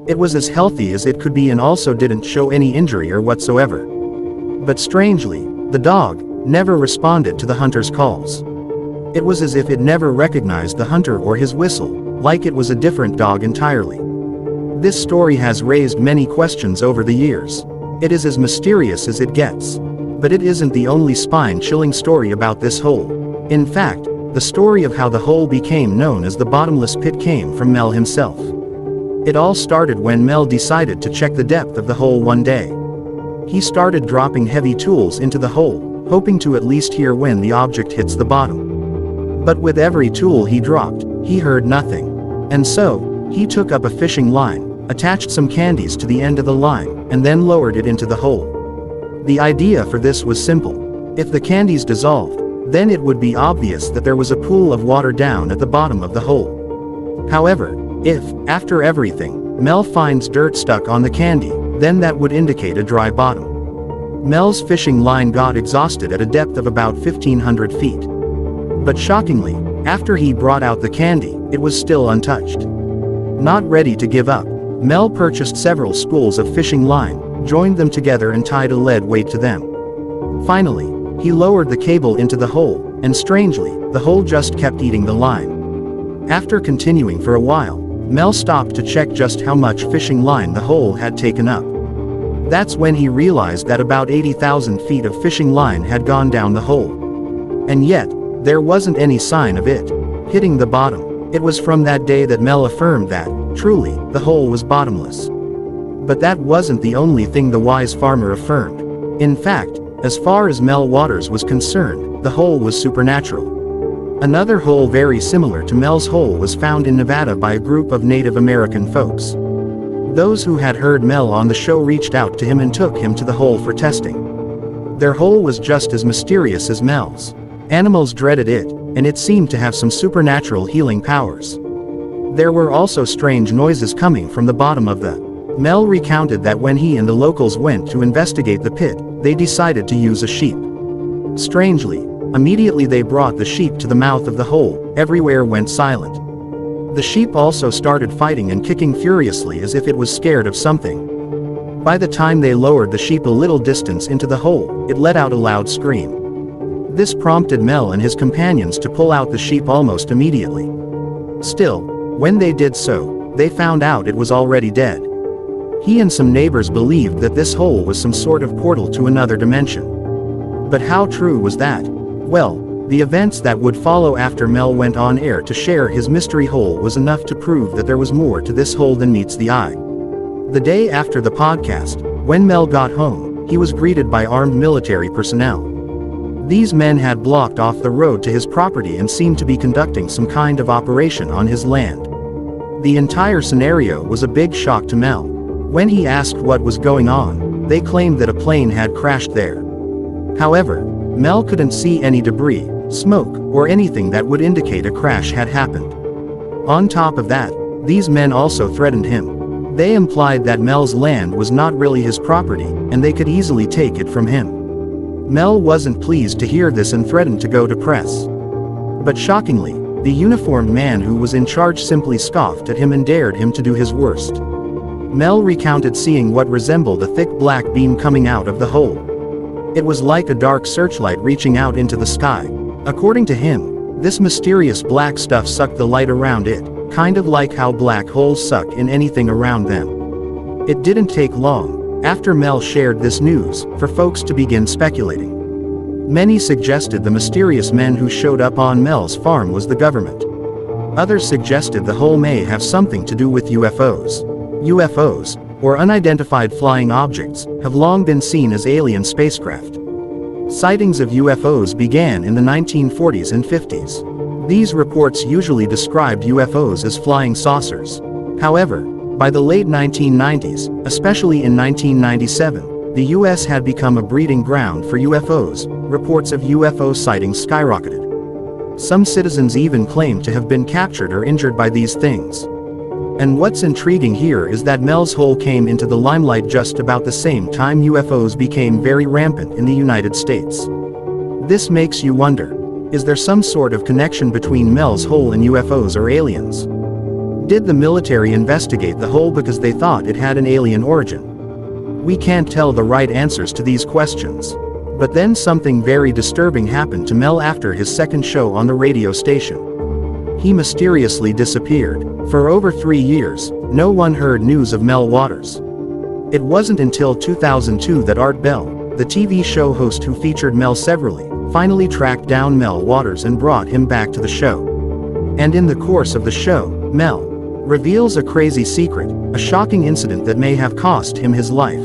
It was as healthy as it could be and also didn't show any injury or whatsoever. But strangely, the dog never responded to the hunter's calls. It was as if it never recognized the hunter or his whistle, like it was a different dog entirely. This story has raised many questions over the years. It is as mysterious as it gets. But it isn't the only spine-chilling story about this hole. In fact, the story of how the hole became known as the bottomless pit came from Mel himself. It all started when Mel decided to check the depth of the hole one day. He started dropping heavy tools into the hole, hoping to at least hear when the object hits the bottom. But with every tool he dropped, he heard nothing. And so, he took up a fishing line, attached some candies to the end of the line, and then lowered it into the hole. The idea for this was simple. If the candies dissolved, then it would be obvious that there was a pool of water down at the bottom of the hole. However, if, after everything, Mel finds dirt stuck on the candy, then that would indicate a dry bottom. Mel's fishing line got exhausted at a depth of about 1,500 feet. But shockingly, after he brought out the candy, it was still untouched. Not ready to give up, Mel purchased several spools of fishing line, joined them together and tied a lead weight to them. Finally, he lowered the cable into the hole, and strangely, the hole just kept eating the line. After continuing for a while, Mel stopped to check just how much fishing line the hole had taken up. That's when he realized that about 80,000 feet of fishing line had gone down the hole. And yet, there wasn't any sign of it hitting the bottom. It was from that day that Mel affirmed that, truly, the hole was bottomless. But that wasn't the only thing the wise farmer affirmed. In fact, as far as Mel Waters was concerned, the hole was supernatural. Another hole very similar to Mel's hole was found in Nevada by a group of Native American folks. Those who had heard Mel on the show reached out to him and took him to the hole for testing. Their hole was just as mysterious as Mel's. Animals dreaded it, and it seemed to have some supernatural healing powers. There were also strange noises coming from the bottom of the. Mel recounted that when he and the locals went to investigate the pit, they decided to use a sheep. Strangely, immediately they brought the sheep to the mouth of the hole, everywhere went silent. The sheep also started fighting and kicking furiously as if it was scared of something. By the time they lowered the sheep a little distance into the hole, it let out a loud scream. This prompted Mel and his companions to pull out the sheep almost immediately. Still, when they did so, they found out it was already dead. He and some neighbors believed that this hole was some sort of portal to another dimension. But how true was that? Well, the events that would follow after Mel went on air to share his mystery hole was enough to prove that there was more to this hole than meets the eye. The day after the podcast, when Mel got home, he was greeted by armed military personnel. These men had blocked off the road to his property and seemed to be conducting some kind of operation on his land. The entire scenario was a big shock to Mel. When he asked what was going on, they claimed that a plane had crashed there. However, Mel couldn't see any debris, smoke, or anything that would indicate a crash had happened. On top of that, these men also threatened him. They implied that Mel's land was not really his property, and they could easily take it from him. Mel wasn't pleased to hear this and threatened to go to press. But shockingly, the uniformed man who was in charge simply scoffed at him and dared him to do his worst. Mel recounted seeing what resembled a thick black beam coming out of the hole. It was like a dark searchlight reaching out into the sky. According to him, this mysterious black stuff sucked the light around it, kind of like how black holes suck in anything around them. It didn't take long, after Mel shared this news, for folks to begin speculating. Many suggested the mysterious men who showed up on Mel's farm was the government. Others suggested the hole may have something to do with UFOs. UFOs, or unidentified flying objects, have long been seen as alien spacecraft. Sightings of UFOs began in the 1940s and 50s. These reports usually described UFOs as flying saucers. However, by the late 1990s, especially in 1997, the US had become a breeding ground for UFOs. Reports of UFO sightings skyrocketed. Some citizens even claimed to have been captured or injured by these things. And what's intriguing here is that Mel's hole came into the limelight just about the same time UFOs became very rampant in the United States. This makes you wonder, is there some sort of connection between Mel's hole and UFOs or aliens? did the military investigate the hole because they thought it had an alien origin? We can't tell the right answers to these questions. But then something very disturbing happened to Mel after his second show on the radio station. He mysteriously disappeared. For over 3 years, no one heard news of Mel Waters. It wasn't until 2002 that Art Bell, the TV show host who featured Mel severally, finally tracked down Mel Waters and brought him back to the show. And in the course of the show, Mel reveals a crazy secret, a shocking incident that may have cost him his life.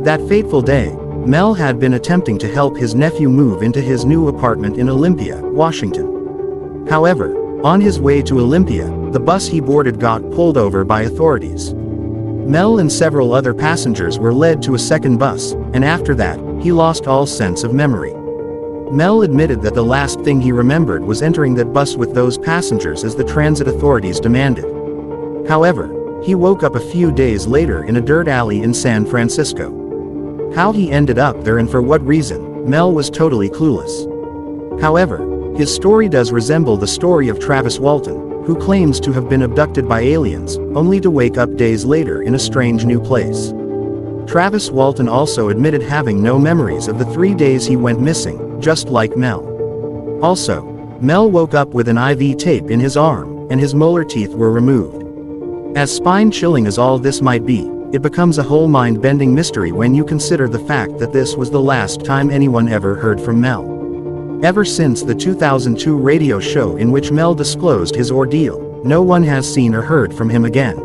That fateful day, Mel had been attempting to help his nephew move into his new apartment in Olympia, Washington. However, on his way to Olympia, the bus he boarded got pulled over by authorities. Mel and several other passengers were led to a second bus, and after that, he lost all sense of memory. Mel admitted that the last thing he remembered was entering that bus with those passengers as the transit authorities demanded. However, he woke up a few days later in a dirt alley in San Francisco. How he ended up there and for what reason, Mel was totally clueless. However, his story does resemble the story of Travis Walton, who claims to have been abducted by aliens, only to wake up days later in a strange new place. Travis Walton also admitted having no memories of the 3 days he went missing, just like Mel. Also, Mel woke up with an IV tape in his arm, and his molar teeth were removed. As spine-chilling as all this might be, it becomes a whole mind-bending mystery when you consider the fact that this was the last time anyone ever heard from Mel. Ever since the 2002 radio show in which Mel disclosed his ordeal, no one has seen or heard from him again.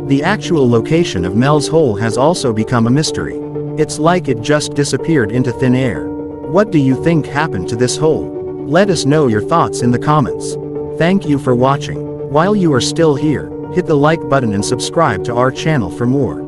The actual location of Mel's hole has also become a mystery. It's like it just disappeared into thin air. What do you think happened to this hole? Let us know your thoughts in the comments. Thank you for watching. While you are still here, hit the like button and subscribe to our channel for more.